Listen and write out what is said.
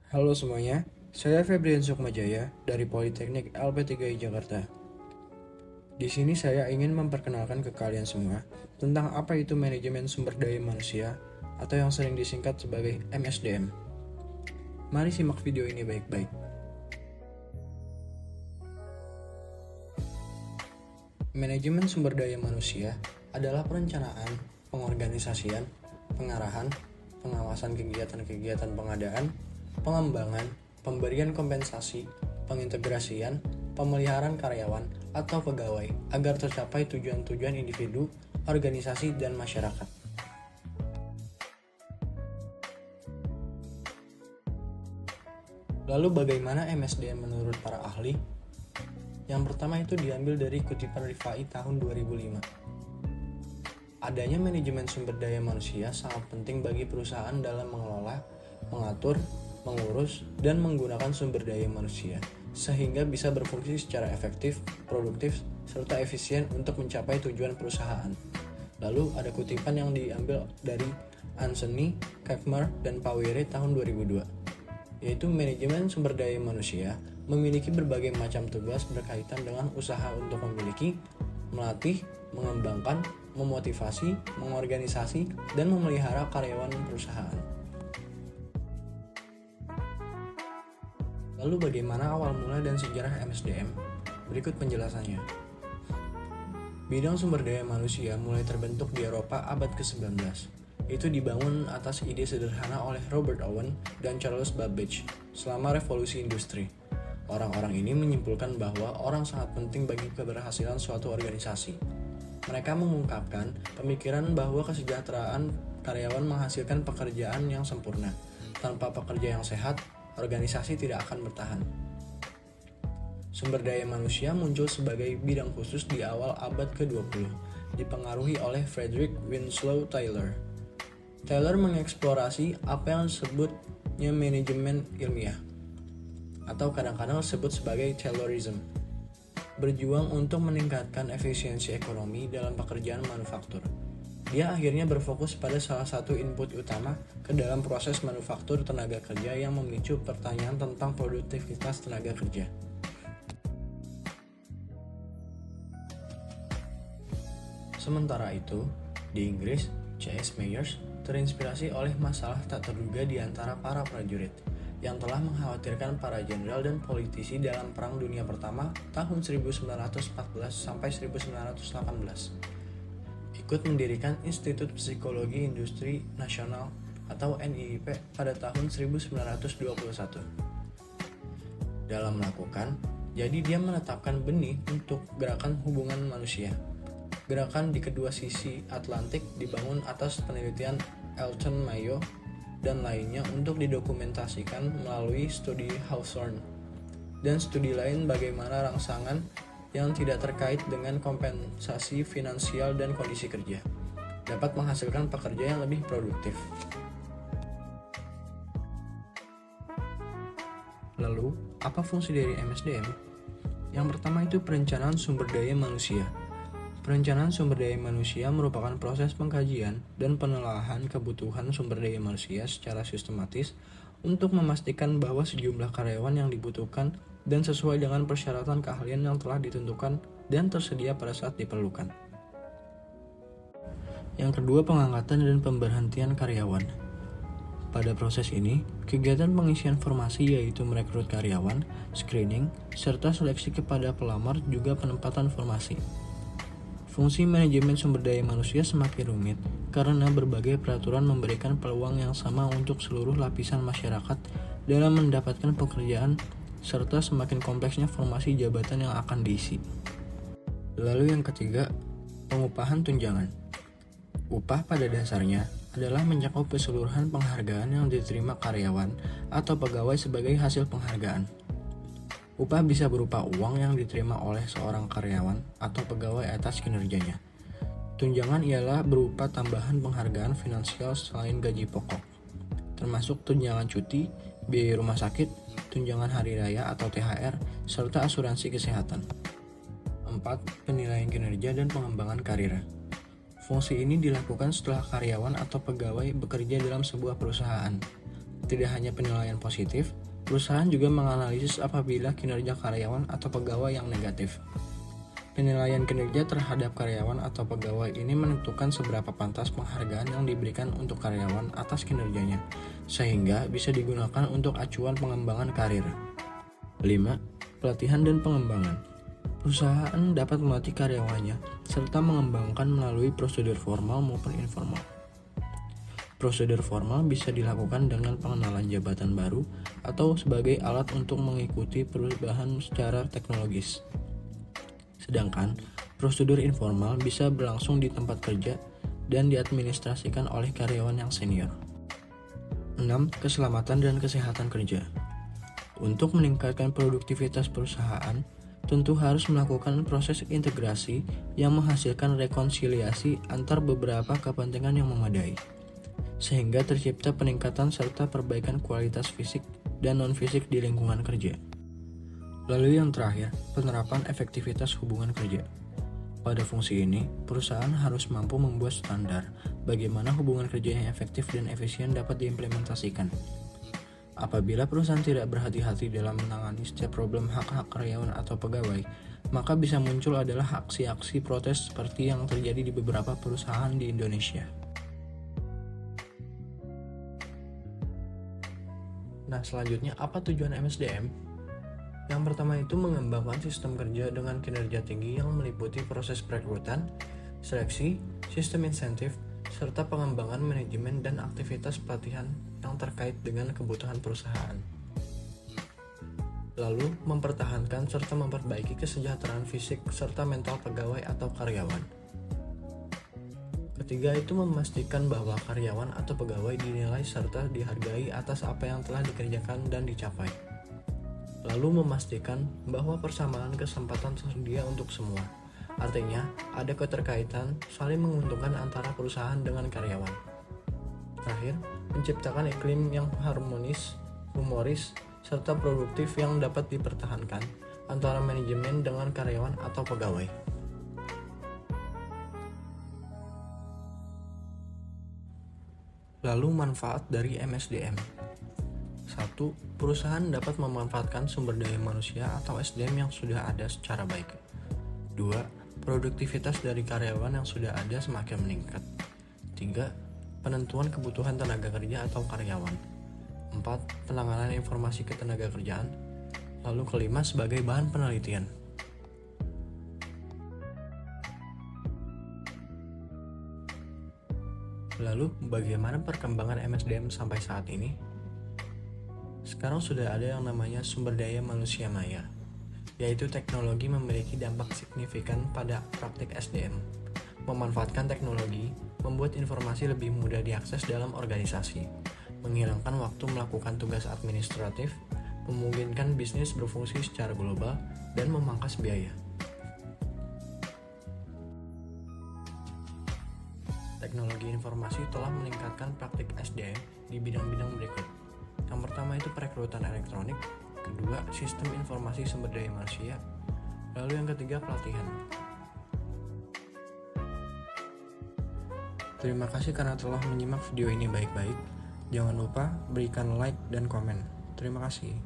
Halo semuanya, saya Febrian Sukmajaya dari Politeknik LP3I Jakarta. Di sini saya ingin memperkenalkan ke kalian semua tentang apa itu manajemen sumber daya manusia atau yang sering disingkat sebagai MSDM. Mari simak video ini baik-baik. Manajemen sumber daya manusia adalah perencanaan, pengorganisasian, pengarahan, pengawasan kegiatan-kegiatan pengadaan, pengembangan, pemberian kompensasi, pengintegrasian, pemeliharaan karyawan atau pegawai agar tercapai tujuan-tujuan individu, organisasi, dan masyarakat. Lalu bagaimana MSDM menurut para ahli? Yang pertama itu diambil dari kutipan Rifai tahun 2005. Adanya manajemen sumber daya manusia sangat penting bagi perusahaan dalam mengelola, mengatur, mengurus, dan menggunakan sumber daya manusia, sehingga bisa berfungsi secara efektif, produktif, serta efisien untuk mencapai tujuan perusahaan. Lalu ada kutipan yang diambil dari Anseni, Kekmer, dan Pawire tahun 2002, yaitu manajemen sumber daya manusia memiliki berbagai macam tugas berkaitan dengan usaha untuk memiliki, melatih, mengembangkan, memotivasi, mengorganisasi, dan memelihara karyawan perusahaan. Lalu bagaimana awal mula dan sejarah MSDM? Berikut penjelasannya. Bidang sumber daya manusia mulai terbentuk di Eropa abad ke-19. Itu dibangun atas ide sederhana oleh Robert Owen dan Charles Babbage selama revolusi industri. Orang-orang ini menyimpulkan bahwa orang sangat penting bagi keberhasilan suatu organisasi. Mereka mengungkapkan pemikiran bahwa kesejahteraan karyawan menghasilkan pekerjaan yang sempurna. Tanpa pekerja yang sehat, organisasi tidak akan bertahan. Sumber daya manusia muncul sebagai bidang khusus di awal abad ke-20, dipengaruhi oleh Frederick Winslow Taylor. Taylor mengeksplorasi apa yang disebutnya manajemen ilmiah, atau kadang-kadang disebut sebagai Taylorism, berjuang untuk meningkatkan efisiensi ekonomi dalam pekerjaan manufaktur. Dia akhirnya berfokus pada salah satu input utama ke dalam proses manufaktur tenaga kerja yang memicu pertanyaan tentang produktivitas tenaga kerja. Sementara itu, di Inggris, C.S. Myers terinspirasi oleh masalah tak terduga di antara para prajurit yang telah mengkhawatirkan para jenderal dan politisi dalam Perang Dunia Pertama tahun 1914 sampai 1918. Ikut mendirikan Institut Psikologi Industri Nasional atau NIIP pada tahun 1921. Dalam melakukan, jadi dia menetapkan benih untuk gerakan hubungan manusia. Gerakan di kedua sisi Atlantik dibangun atas penelitian Elton Mayo dan lainnya untuk didokumentasikan melalui studi Hawthorne dan studi lain bagaimana rangsangan yang tidak terkait dengan kompensasi finansial dan kondisi kerja dapat menghasilkan pekerja yang lebih produktif. Lalu, apa fungsi dari MSDM? Yang pertama itu perencanaan sumber daya manusia. Perencanaan sumber daya manusia merupakan proses pengkajian dan penelaahan kebutuhan sumber daya manusia secara sistematis untuk memastikan bahwa sejumlah karyawan yang dibutuhkan dan sesuai dengan persyaratan keahlian yang telah ditentukan dan tersedia pada saat diperlukan. Yang kedua, pengangkatan dan pemberhentian karyawan. Pada proses ini, kegiatan pengisian formasi yaitu merekrut karyawan, screening, serta seleksi kepada pelamar juga penempatan formasi. Fungsi manajemen sumber daya manusia semakin rumit karena berbagai peraturan memberikan peluang yang sama untuk seluruh lapisan masyarakat dalam mendapatkan pekerjaan serta semakin kompleksnya formasi jabatan yang akan diisi. Lalu yang ketiga, pengupahan tunjangan. Upah pada dasarnya adalah mencakup keseluruhan penghargaan yang diterima karyawan atau pegawai sebagai hasil penghargaan. Upah bisa berupa uang yang diterima oleh seorang karyawan atau pegawai atas kinerjanya. Tunjangan ialah berupa tambahan penghargaan finansial selain gaji pokok, termasuk tunjangan cuti, biaya rumah sakit, tunjangan hari raya atau THR, serta asuransi kesehatan. 4. Penilaian kinerja dan pengembangan karir. Fungsi ini dilakukan setelah karyawan atau pegawai bekerja dalam sebuah perusahaan. Tidak hanya penilaian positif, perusahaan juga menganalisis apabila kinerja karyawan atau pegawai yang negatif. Penilaian kinerja terhadap karyawan atau pegawai ini menentukan seberapa pantas penghargaan yang diberikan untuk karyawan atas kinerjanya, sehingga bisa digunakan untuk acuan pengembangan karir. 5. Pelatihan dan pengembangan. Perusahaan dapat melatih karyawannya serta mengembangkan melalui prosedur formal maupun informal. Prosedur formal bisa dilakukan dengan pengenalan jabatan baru atau sebagai alat untuk mengikuti perubahan secara teknologis. Sedangkan prosedur informal bisa berlangsung di tempat kerja dan diadministrasikan oleh karyawan yang senior. 6. Keselamatan dan kesehatan kerja. Untuk meningkatkan produktivitas perusahaan, tentu harus melakukan proses integrasi yang menghasilkan rekonsiliasi antar beberapa kepentingan yang memadai, sehingga tercipta peningkatan serta perbaikan kualitas fisik dan non-fisik di lingkungan kerja. Lalu yang terakhir, penerapan efektivitas hubungan kerja. Pada fungsi ini, perusahaan harus mampu membuat standar bagaimana hubungan kerja yang efektif dan efisien dapat diimplementasikan. Apabila perusahaan tidak berhati-hati dalam menangani setiap problem hak-hak karyawan atau pegawai, maka bisa muncul adalah aksi-aksi protes seperti yang terjadi di beberapa perusahaan di Indonesia. Nah, selanjutnya apa tujuan MSDM? Yang pertama itu mengembangkan sistem kerja dengan kinerja tinggi yang meliputi proses perekrutan, seleksi, sistem insentif, serta pengembangan manajemen dan aktivitas pelatihan yang terkait dengan kebutuhan perusahaan. Lalu, mempertahankan serta memperbaiki kesejahteraan fisik serta mental pegawai atau karyawan. Ketiga itu memastikan bahwa karyawan atau pegawai dinilai serta dihargai atas apa yang telah dikerjakan dan dicapai. Lalu memastikan bahwa persamaan kesempatan tersedia untuk semua. Artinya, ada keterkaitan saling menguntungkan antara perusahaan dengan karyawan. Terakhir, menciptakan iklim yang harmonis, humoris, serta produktif yang dapat dipertahankan antara manajemen dengan karyawan atau pegawai. Lalu manfaat dari MSDM. 1. Perusahaan dapat memanfaatkan sumber daya manusia atau SDM yang sudah ada secara baik. 2. Produktivitas dari karyawan yang sudah ada semakin meningkat. 3. Penentuan kebutuhan tenaga kerja atau karyawan. 4. Penanganan informasi ketenaga kerjaan. Lalu kelima sebagai bahan penelitian. Lalu bagaimana perkembangan MSDM sampai saat ini? Sekarang sudah ada yang namanya sumber daya manusia maya, yaitu teknologi memiliki dampak signifikan pada praktik SDM. Memanfaatkan teknologi, membuat informasi lebih mudah diakses dalam organisasi, menghilangkan waktu melakukan tugas administratif, memungkinkan bisnis berfungsi secara global, dan memangkas biaya. Teknologi informasi telah meningkatkan praktik SDM di bidang-bidang berikut. Yang pertama itu perekrutan elektronik, kedua sistem informasi sumber daya manusia, lalu yang ketiga pelatihan. Terima kasih karena telah menyimak video ini baik-baik. Jangan lupa berikan like dan komen. Terima kasih.